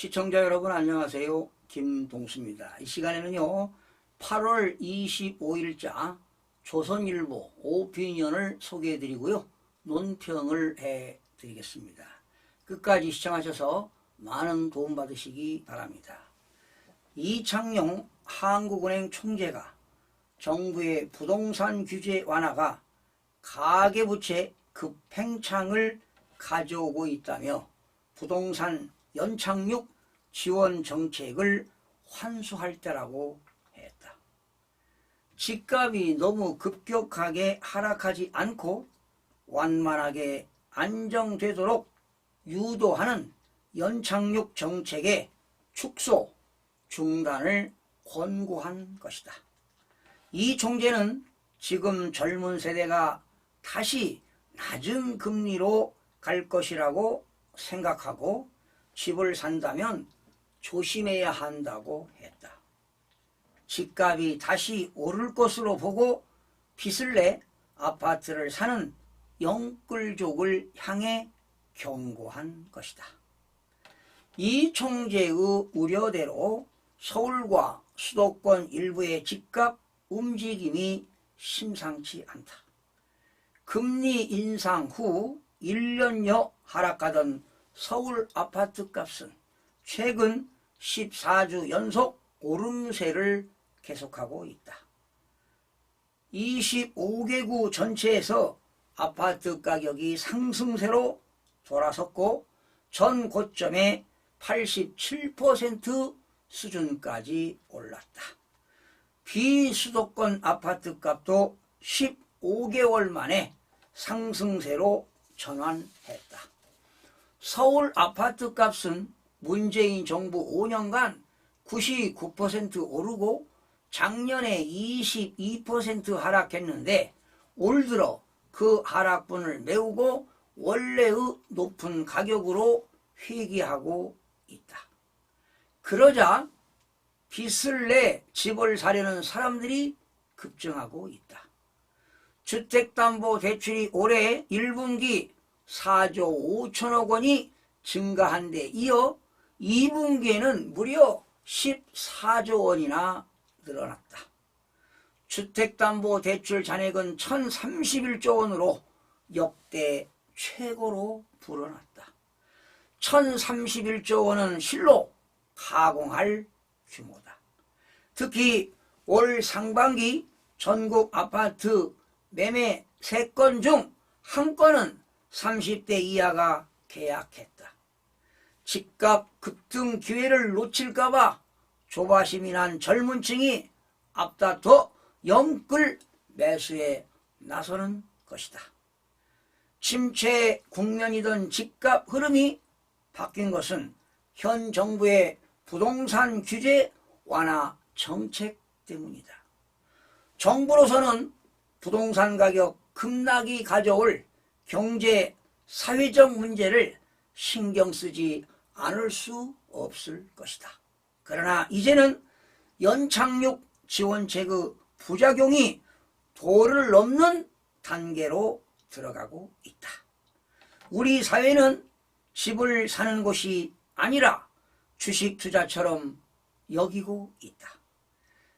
시청자 여러분 안녕하세요. 김동수입니다. 이 시간에는요 8월 25일자 조선일보 오피니언을 소개해 드리고요 논평을 해 드리겠습니다. 끝까지 시청하셔서 많은 도움 받으시기 바랍니다. 이창용 한국은행 총재가 정부의 부동산 규제 완화가 가계부채 급팽창을 가져오고 있다며 부동산 연착륙 지원 정책을 환수할 때라고 했다. 집값이 너무 급격하게 하락하지 않고 완만하게 안정되도록 유도하는 연착륙 정책의 축소, 중단을 권고한 것이다. 이 총재는 지금 젊은 세대가 다시 낮은 금리로 갈 것이라고 생각하고 집을 산다면 조심해야 한다고 했다. 집값이 다시 오를 것으로 보고 빚을 내 아파트를 사는 영끌족을 향해 경고한 것이다. 이 총재의 우려대로 서울과 수도권 일부의 집값 움직임이 심상치 않다. 금리 인상 후 1년여 하락하던 서울 아파트 값은 최근 14주 연속 오름세를 계속하고 있다. 25개구 전체에서 아파트 가격이 상승세로 돌아섰고 전 고점의 87% 수준까지 올랐다. 비수도권 아파트 값도 15개월 만에 상승세로 전환했다. 서울 아파트 값은 문재인 정부 5년간 99% 오르고 작년에 22% 하락했는데 올 들어 그 하락분을 메우고 원래의 높은 가격으로 회귀하고 있다. 그러자 빚을 내 집을 사려는 사람들이 급증하고 있다. 주택담보대출이 올해 1분기 4조 5천억 원이 증가한 데 이어 2분기에는 무려 14조 원이나 늘어났다. 주택담보대출 잔액은 1031조 원으로 역대 최고로 불어났다. 1031조 원은 실로 가공할 규모다. 특히 올 상반기 전국 아파트 매매 3건 중 1건은 30대 이하가 계약했다. 집값 급등 기회를 놓칠까봐 조바심이 난 젊은 층이 앞다퉈 영끌 매수에 나서는 것이다. 침체 국면이던 집값 흐름이 바뀐 것은 현 정부의 부동산 규제 완화 정책 때문이다. 정부로서는 부동산 가격 급락이 가져올 경제, 사회적 문제를 신경 쓰지 않을 수 없을 것이다. 그러나 이제는 연착륙 지원책의 부작용이 도를 넘는 단계로 들어가고 있다. 우리 사회는 집을 사는 곳이 아니라 주식 투자처럼 여기고 있다.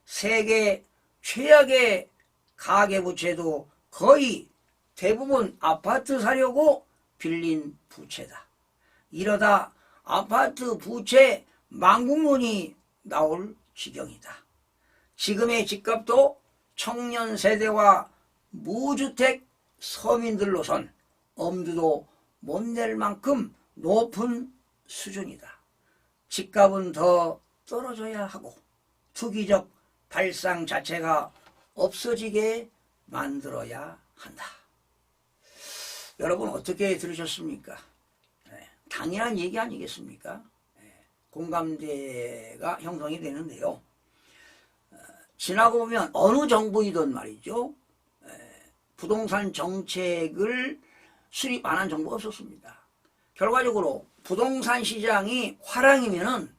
세계 최악의 가계부채도 거의 대부분 아파트 사려고 빌린 부채다. 이러다 아파트 부채 망국론이 나올 지경이다. 지금의 집값도 청년 세대와 무주택 서민들로선 엄두도 못 낼 만큼 높은 수준이다. 집값은 더 떨어져야 하고 투기적 발상 자체가 없어지게 만들어야 한다. 여러분 어떻게 들으셨습니까? 당연한 얘기 아니겠습니까? 공감대가 형성이 되는데요. 지나고 보면 어느 정부이든 말이죠. 부동산 정책을 수립 안 한 정부가 없었습니다. 결과적으로 부동산 시장이 화랑이면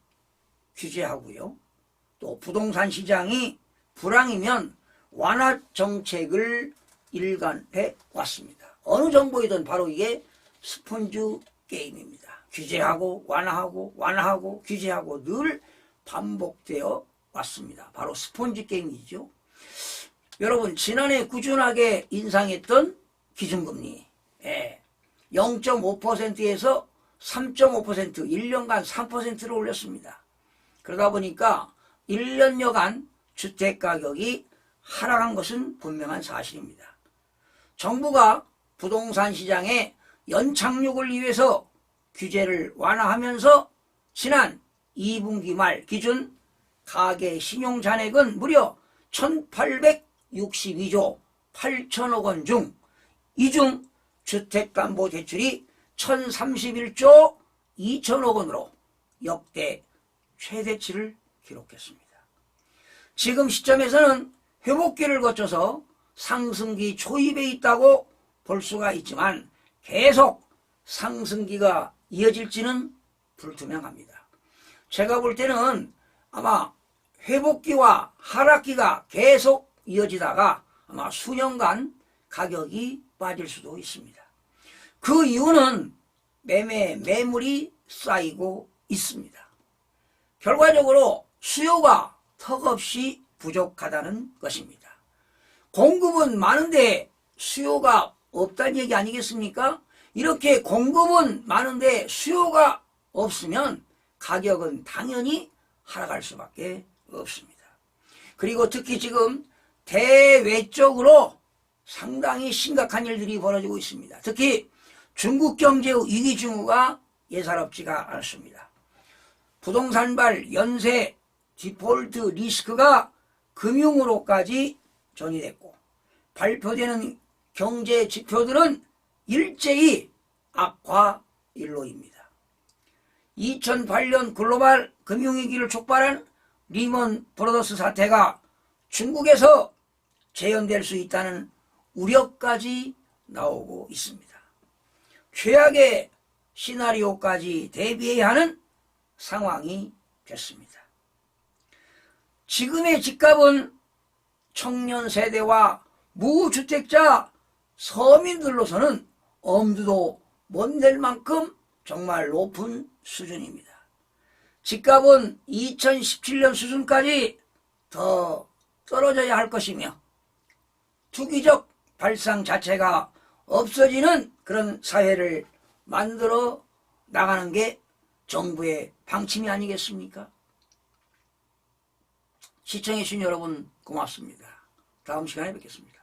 규제하고요. 또 부동산 시장이 불황이면 완화 정책을 일관해 왔습니다. 어느 정부이든 바로 이게 스폰주 게임입니다. 규제하고 완화하고 완화하고 규제하고 늘 반복되어 왔습니다. 바로 스폰지 게임이죠. 여러분 지난해 꾸준하게 인상했던 기준금리 0.5%에서 3.5% 1년간 3%를 올렸습니다. 그러다 보니까 1년여간 주택가격이 하락한 것은 분명한 사실입니다. 정부가 부동산 시장에 연착륙을 위해서 규제를 완화하면서 지난 2분기 말 기준 가계 신용잔액은 무려 1862조 8천억 원 중 이 중 주택담보대출이 1031조 2천억 원으로 역대 최대치를 기록했습니다. 지금 시점에서는 회복기를 거쳐서 상승기 초입에 있다고 볼 수가 있지만 계속 상승기가 이어질지는 불투명합니다. 제가 볼 때는 아마 회복기와 하락기가 계속 이어지다가 아마 수년간 가격이 빠질 수도 있습니다. 그 이유는 매물이 쌓이고 있습니다. 결과적으로 수요가 턱없이 부족하다는 것입니다. 공급은 많은데 수요가 없다는 얘기 아니겠습니까? 이렇게 공급은 많은데 수요가 없으면 가격은 당연히 하락할 수밖에 없습니다. 그리고 특히 지금 대외적으로 상당히 심각한 일들이 벌어지고 있습니다. 특히 중국 경제 위기 징후가 예사롭지가 않습니다. 부동산발 연쇄 디폴트 리스크가 금융으로까지 전이됐고 발표되는 경제 지표들은 일제히 악화 일로입니다. 2008년 글로벌 금융위기를 촉발한 리먼 브러더스 사태가 중국에서 재현될 수 있다는 우려까지 나오고 있습니다. 최악의 시나리오까지 대비해야 하는 상황이 됐습니다. 지금의 집값은 청년 세대와 무주택자 서민들로서는 엄두도 못 낼 만큼 정말 높은 수준입니다. 집값은 2017년 수준까지 더 떨어져야 할 것이며 투기적 발상 자체가 없어지는 그런 사회를 만들어 나가는 게 정부의 방침이 아니겠습니까? 시청해주신 여러분 고맙습니다. 다음 시간에 뵙겠습니다.